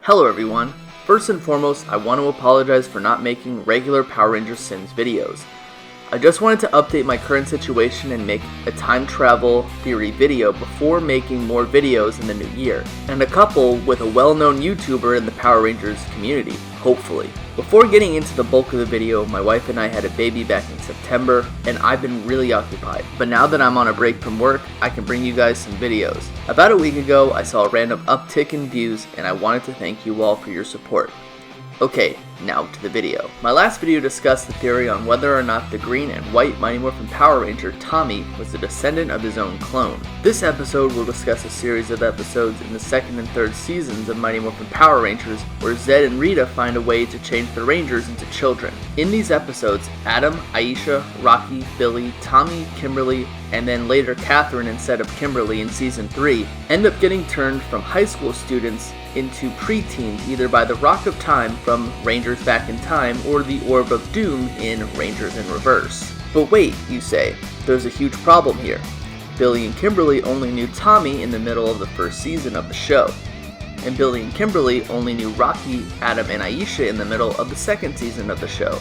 Hello everyone. First and foremost, I want to apologize for not making regular Power Rangers Sims videos. I just wanted to update my current situation and make a time travel theory video before making more videos in the new year, and a couple with a well-known YouTuber in the Power Rangers community, hopefully. Before getting into the bulk of the video, my wife and I had a baby back in September, and I've been really occupied. But now that I'm on a break from work, I can bring you guys some videos. About a week ago, I saw a random uptick in views, and I wanted to thank you all for your support. Okay, now to the video. My last video discussed the theory on whether or not the green and white Mighty Morphin Power Ranger, Tommy, was a descendant of his own clone. This episode will discuss a series of episodes in the second and third seasons of Mighty Morphin Power Rangers where Zed and Rita find a way to change the Rangers into children. In these episodes, Adam, Aisha, Rocky, Billy, Tommy, Kimberly, and then later Katherine instead of Kimberly in Season 3, end up getting turned from high school students into preteens either by the Rock of Time from Rangers Back in Time or the Orb of Doom in Rangers in Reverse. But wait, you say, there's a huge problem here. Billy and Kimberly only knew Tommy in the middle of the first season of the show, and Billy and Kimberly only knew Rocky, Adam, and Aisha in the middle of the second season of the show.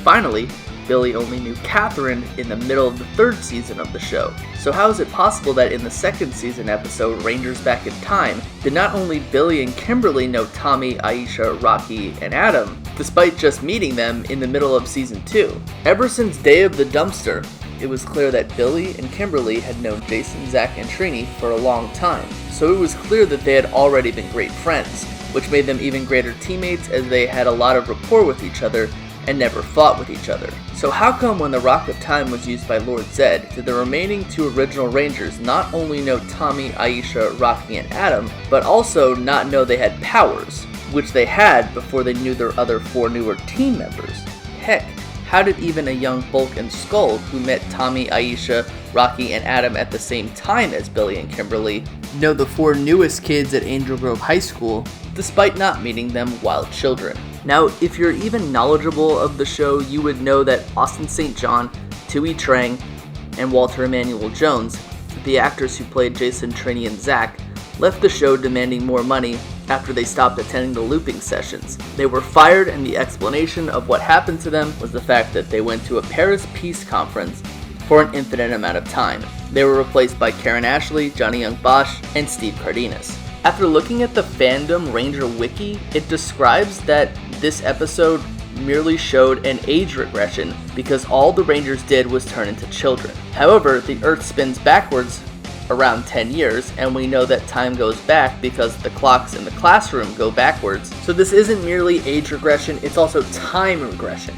Finally, Billy only knew Katherine in the middle of the third season of the show. So how is it possible that in the second season episode, Rangers Back in Time, did not only Billy and Kimberly know Tommy, Aisha, Rocky, and Adam, despite just meeting them in the middle of Season 2? Ever since Day of the Dumpster, it was clear that Billy and Kimberly had known Jason, Zach, and Trini for a long time. So it was clear that they had already been great friends, which made them even greater teammates as they had a lot of rapport with each other and never fought with each other. So how come when the Rock of Time was used by Lord Zed, did the remaining two original Rangers not only know Tommy, Aisha, Rocky, and Adam, but also not know they had powers, which they had before they knew their other four newer team members? Heck, how did even a young Bulk and Skull, who met Tommy, Aisha, Rocky, and Adam at the same time as Billy and Kimberly, know the four newest kids at Angel Grove High School, despite not meeting them while children? Now, if you're even knowledgeable of the show, you would know that Austin St. John, Tui Trang, and Walter Emmanuel Jones, the actors who played Jason, Trini, and Zach, left the show demanding more money after they stopped attending the looping sessions. They were fired, and the explanation of what happened to them was the fact that they went to a Paris Peace Conference for an infinite amount of time. They were replaced by Karen Ashley, Johnny Young Bosch, and Steve Cardenas. After looking at the fandom Ranger Wiki, it describes that this episode merely showed an age regression because all the Rangers did was turn into children. However, the Earth spins backwards around 10 years, and we know that time goes back because the clocks in the classroom go backwards. So this isn't merely age regression, it's also time regression.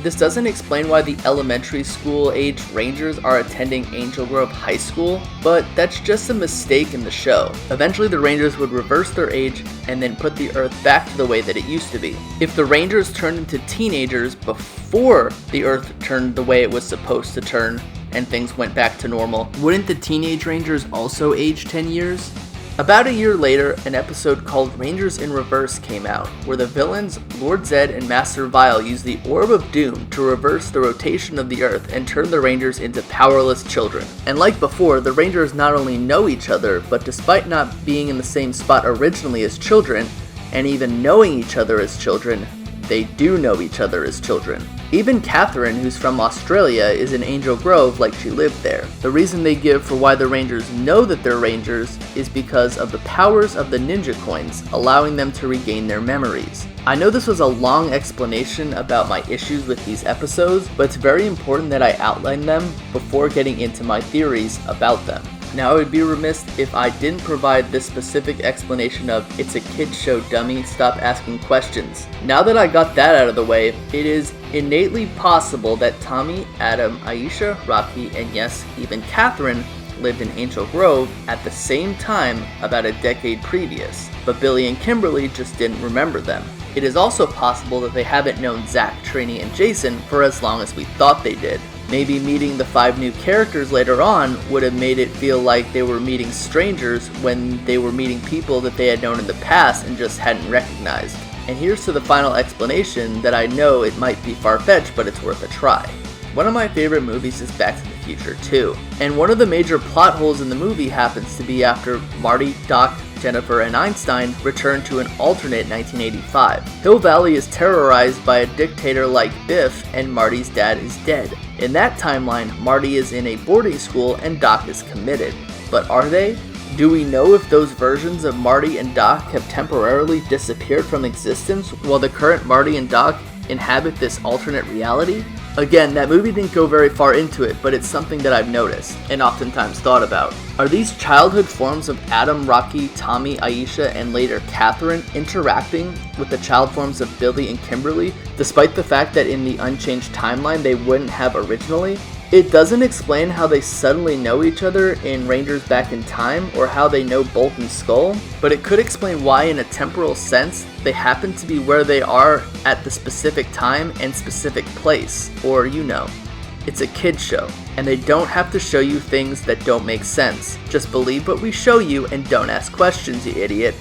This doesn't explain why the elementary school age Rangers are attending Angel Grove High School, but that's just a mistake in the show. Eventually the Rangers would reverse their age and then put the Earth back to the way that it used to be. If the Rangers turned into teenagers before the Earth turned the way it was supposed to turn and things went back to normal, wouldn't the teenage Rangers also age 10 years? About a year later, an episode called Rangers in Reverse came out, where the villains Lord Zed and Master Vile use the Orb of Doom to reverse the rotation of the Earth and turn the Rangers into powerless children. And like before, the Rangers not only know each other, but despite not being in the same spot originally as children, and even knowing each other as children, they do know each other as children. Even Katherine, who's from Australia, is in Angel Grove like she lived there. The reason they give for why the Rangers know that they're Rangers is because of the powers of the ninja coins, allowing them to regain their memories. I know this was a long explanation about my issues with these episodes, but it's very important that I outline them before getting into my theories about them. Now, I would be remiss if I didn't provide this specific explanation of "it's a kid's show, dummy, stop asking questions." Now that I got that out of the way, it is innately possible that Tommy, Adam, Aisha, Rocky, and yes, even Katherine lived in Angel Grove at the same time about a decade previous, but Billy and Kimberly just didn't remember them. It is also possible that they haven't known Zach, Trini, and Jason for as long as we thought they did. Maybe meeting the 5 new characters later on would have made it feel like they were meeting strangers when they were meeting people that they had known in the past and just hadn't recognized. And here's to the final explanation that I know it might be far-fetched, but it's worth a try. One of my favorite movies is Back to the Future 2, and one of the major plot holes in the movie happens to be after Marty, Doc, Jennifer and Einstein return to an alternate 1985. Hill Valley is terrorized by a dictator like Biff, and Marty's dad is dead. In that timeline, Marty is in a boarding school and Doc is committed. But are they? Do we know if those versions of Marty and Doc have temporarily disappeared from existence while the current Marty and Doc inhabit this alternate reality? Again, that movie didn't go very far into it, but it's something that I've noticed and oftentimes thought about. Are these childhood forms of Adam, Rocky, Tommy, Aisha, and later Katherine interacting with the child forms of Billy and Kimberly, despite the fact that in the unchanged timeline they wouldn't have originally? It doesn't explain how they suddenly know each other in Rangers Back in Time or how they know Bolt and Skull, but it could explain why in a temporal sense they happen to be where they are at the specific time and specific place, or it's a kid's show, and they don't have to show you things that don't make sense. Just believe what we show you and don't ask questions, you idiot.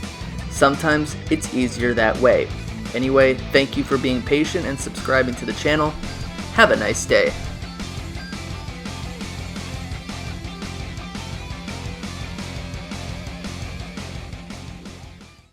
Sometimes it's easier that way. Anyway, thank you for being patient and subscribing to the channel. Have a nice day.